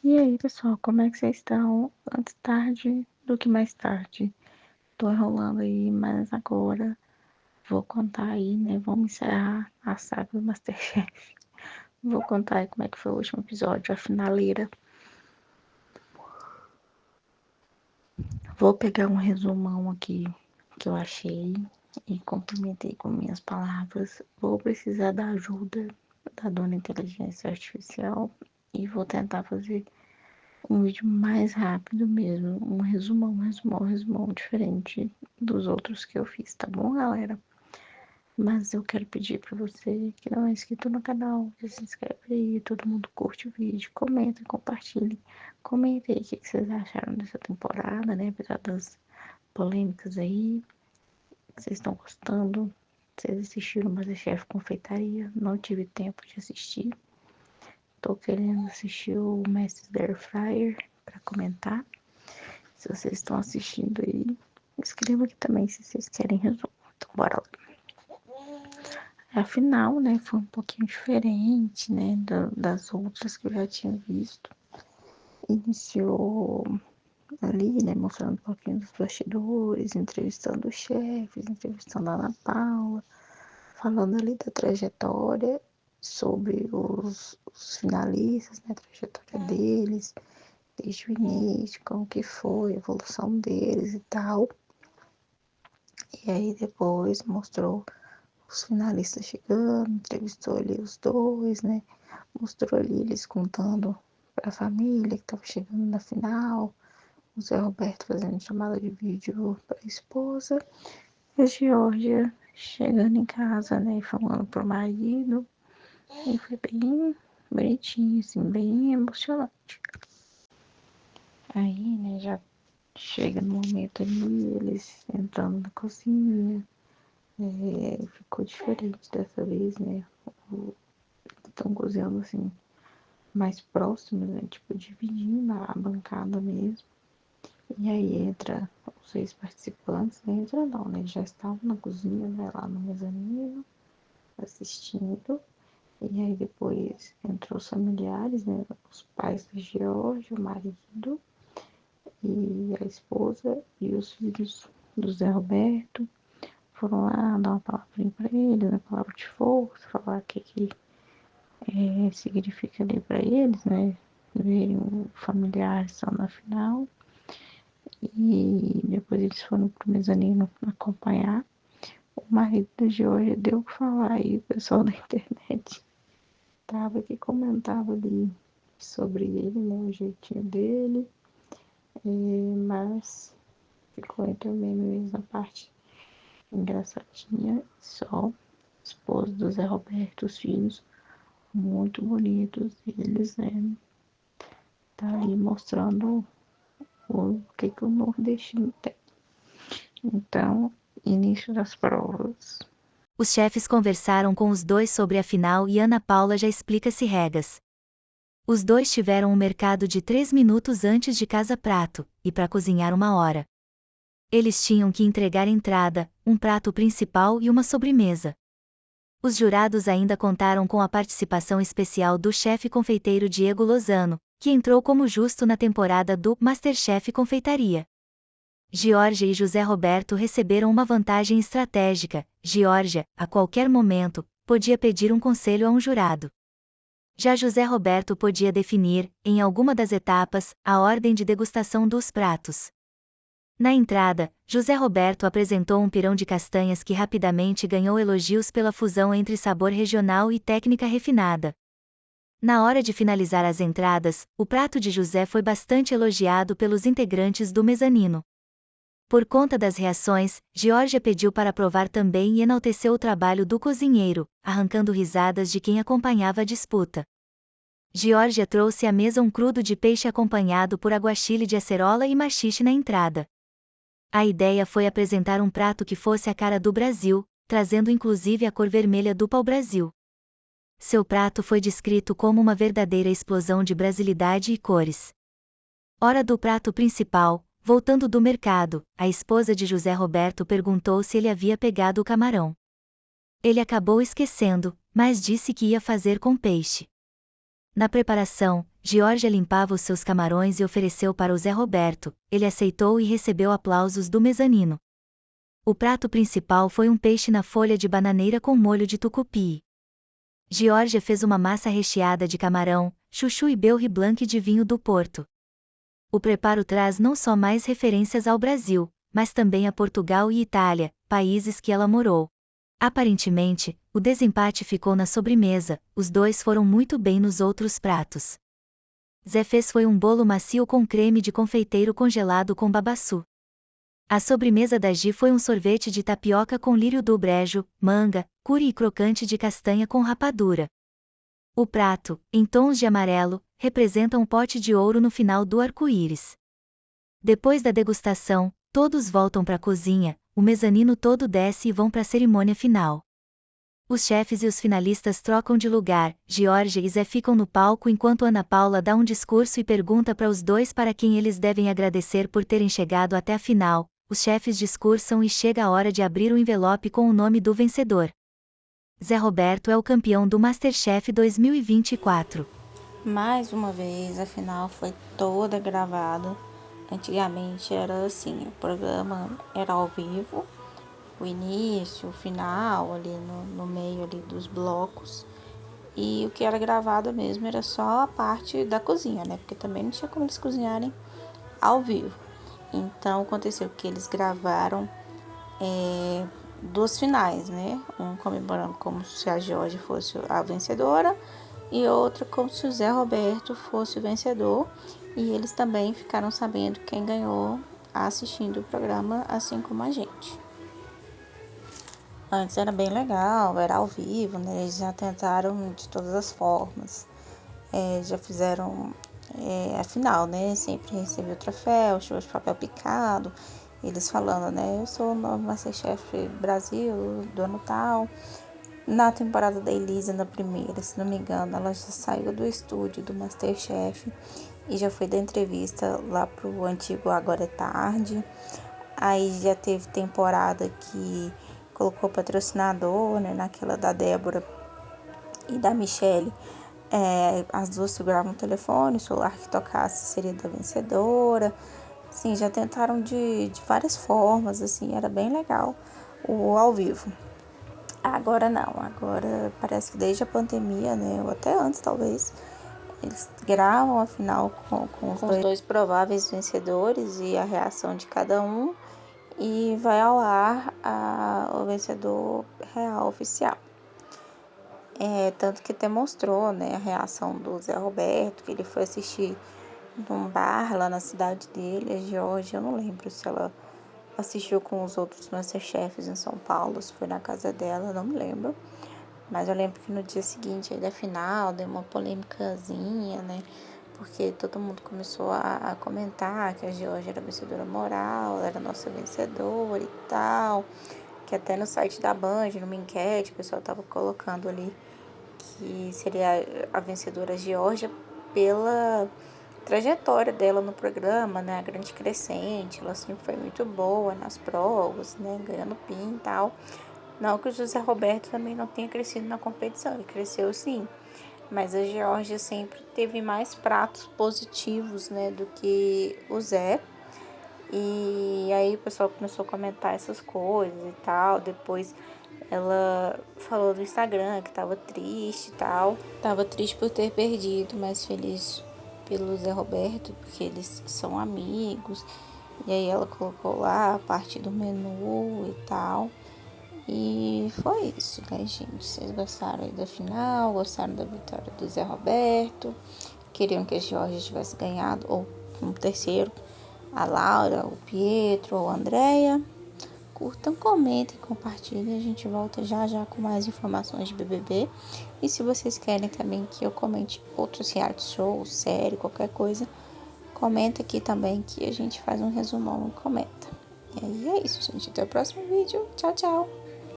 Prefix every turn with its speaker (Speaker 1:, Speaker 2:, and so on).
Speaker 1: E aí, pessoal, como é que vocês estão? Antes tarde do que mais tarde. Tô enrolando aí, mas agora vou contar aí, né? Vamos encerrar a saga do MasterChef. Vou contar aí como é que foi o último episódio, a finaleira. Vou pegar um resumão aqui que eu achei e complementei com minhas palavras. Vou precisar da ajuda da dona inteligência artificial e vou tentar fazer um vídeo mais rápido mesmo, um resumão diferente dos outros que eu fiz, tá bom, galera? Mas eu quero pedir pra você que não é inscrito no canal, já se inscreve aí, todo mundo curte o vídeo, comenta, compartilhe. Comenta aí o que vocês acharam dessa temporada, né? Apesar das polêmicas aí, que vocês estão gostando. Vocês assistiram MasterChef Confeitaria, não tive tempo de assistir. Tô querendo assistir o Mestre da Air Fryer pra comentar. Se vocês estão assistindo aí, escreva aqui também se vocês querem resumo. Então, bora lá. Afinal, né, foi um pouquinho diferente, né, das outras que eu já tinha visto. Iniciou ali, né, mostrando um pouquinho dos bastidores, entrevistando os chefes, entrevistando a Ana Paula, falando ali da trajetória sobre os finalistas, né, a trajetória deles, desde o início, como que foi, a evolução deles e tal. E aí depois mostrou os finalistas chegando, entrevistou ali os dois, né? Mostrou ali eles contando pra família que tava chegando na final, o Zé Roberto fazendo chamada de vídeo pra esposa, e a Georgia chegando em casa, né? E falando pro marido. E foi bem bonitinho, assim, bem emocionante. Aí, né, já chega no momento ali, eles entrando na cozinha. Ficou diferente dessa vez, né? Estão cozinhando assim, mais próximos, né? Tipo, dividindo a bancada mesmo. E aí entra os seis participantes, né? Entra não, né? Já estavam na cozinha, né? Lá no mezanino, assistindo. E aí depois entrou os familiares, né? Os pais do George, o marido e a esposa e os filhos do Zé Roberto. Foram lá dar uma palavrinha pra eles, uma palavra de força, falar o que significa ali pra eles, né? Verem o familiar só na final. E depois eles foram pro mezanino acompanhar. O marido da Georgia deu o que falar e o pessoal da internet tava que comentava ali sobre ele, né? O jeitinho dele. Mas ficou entre o meme mesmo a parte engraçadinha. Só esposo do Zé Roberto, os filhos muito bonitos. Eles, né? Tá ali mostrando o que o nordestino tem. Então, início das provas.
Speaker 2: Os chefes conversaram com os dois sobre a final e Ana Paula já explica-se regas. Os dois tiveram um mercado de 3 minutos antes de cada prato, e para cozinhar 1 hora. Eles tinham que entregar entrada, um prato principal e uma sobremesa. Os jurados ainda contaram com a participação especial do chefe confeiteiro Diego Lozano, que entrou como justo na temporada do MasterChef Confeitaria. Georgia e José Roberto receberam uma vantagem estratégica. Georgia, a qualquer momento, podia pedir um conselho a um jurado. Já José Roberto podia definir, em alguma das etapas, a ordem de degustação dos pratos. Na entrada, José Roberto apresentou um pirão de castanhas que rapidamente ganhou elogios pela fusão entre sabor regional e técnica refinada. Na hora de finalizar as entradas, o prato de José foi bastante elogiado pelos integrantes do mezanino. Por conta das reações, Georgia pediu para provar também e enalteceu o trabalho do cozinheiro, arrancando risadas de quem acompanhava a disputa. Georgia trouxe à mesa um crudo de peixe acompanhado por aguachile de acerola e maxixe na entrada. A ideia foi apresentar um prato que fosse a cara do Brasil, trazendo inclusive a cor vermelha do pau-brasil. Seu prato foi descrito como uma verdadeira explosão de brasilidade e cores. Hora do prato principal. Voltando do mercado, a esposa de José Roberto perguntou se ele havia pegado o camarão. Ele acabou esquecendo, mas disse que ia fazer com peixe. Na preparação, Georgia limpava os seus camarões e ofereceu para o Zé Roberto. Ele aceitou e recebeu aplausos do mezanino. O prato principal foi um peixe na folha de bananeira com molho de tucupi. Georgia fez uma massa recheada de camarão, chuchu e beurre blanc de vinho do Porto. O preparo traz não só mais referências ao Brasil, mas também a Portugal e Itália, países que ela morou. Aparentemente, o desempate ficou na sobremesa, os dois foram muito bem nos outros pratos. Zé fez foi um bolo macio com creme de confeiteiro congelado com babaçu. A sobremesa da Gi foi um sorvete de tapioca com lírio do brejo, manga, curi e crocante de castanha com rapadura. O prato, em tons de amarelo, representa um pote de ouro no final do arco-íris. Depois da degustação, todos voltam para a cozinha, o mezanino todo desce e vão para a cerimônia final. Os chefes e os finalistas trocam de lugar, Georgia e Zé ficam no palco enquanto Ana Paula dá um discurso e pergunta para os dois para quem eles devem agradecer por terem chegado até a final. Os chefes discursam e chega a hora de abrir o envelope com o nome do vencedor. Zé Roberto é o campeão do MasterChef 2024.
Speaker 1: Mais uma vez, a final foi toda gravada. Antigamente era assim, o programa era ao vivo, o início, o final, ali no meio ali dos blocos. E o que era gravado mesmo era só a parte da cozinha, né? Porque também não tinha como eles cozinharem ao vivo. Então aconteceu que eles gravaram duas finais, né? Um comemorando como se a Jorge fosse a vencedora e outra como se o Zé Roberto fosse o vencedor. E eles também ficaram sabendo quem ganhou assistindo o programa, assim como a gente. Antes era bem legal, era ao vivo, né? Eles já tentaram de todas as formas. Já fizeram a final, né? Sempre recebeu o troféu, show de papel picado. Eles falando, né? Eu sou o novo MasterChef Brasil do ano tal. Na temporada da Elisa, na primeira, se não me engano, ela já saiu do estúdio do MasterChef e já foi da entrevista lá pro antigo Agora é Tarde. Aí já teve temporada que colocou patrocinador, né? Naquela da Débora e da Michelle. As duas seguravam o telefone, o celular que tocasse seria da vencedora. Assim, já tentaram de várias formas, assim, era bem legal o ao vivo. Agora não, agora parece que desde a pandemia, né, ou até antes talvez, eles gravam a final com os dois prováveis vencedores e a reação de cada um e vai ao ar o vencedor real oficial. Tanto que até mostrou, né, a reação do Zé Roberto, que ele foi assistir num bar lá na cidade dele, a Georgia, eu não lembro se ela assistiu com os outros Masterchefs em São Paulo, se foi na casa dela, não me lembro. Mas eu lembro que no dia seguinte aí da final deu uma polêmicazinha, né? Porque todo mundo começou a comentar que a Georgia era vencedora moral, era nossa vencedora e tal. Que até no site da Band, numa enquete, o pessoal tava colocando ali que seria a vencedora Georgia pela trajetória dela no programa, né, a grande crescente, ela sempre foi muito boa nas provas, né, ganhando PIN e tal. Não que o José Roberto também não tenha crescido na competição, ele cresceu sim, mas a Georgia sempre teve mais pratos positivos, né, do que o Zé. E aí o pessoal começou a comentar essas coisas e tal. Depois ela falou no Instagram que tava triste e tal. Tava triste por ter perdido, mas feliz pelo Zé Roberto, porque eles são amigos. E aí ela colocou lá a parte do menu e tal. E foi isso, né, gente? Vocês gostaram aí da final? Gostaram da vitória do Zé Roberto? Queriam que a Georgia tivesse ganhado, ou um terceiro, a Laura, o Pietro ou a Andrea? Curtam, comentem, compartilhem. A gente volta já já com mais informações de BBB. E se vocês querem também que eu comente outros reality shows, série, qualquer coisa, comenta aqui também que a gente faz um resumão e comenta. E aí é isso, gente. Até o próximo vídeo. Tchau, tchau.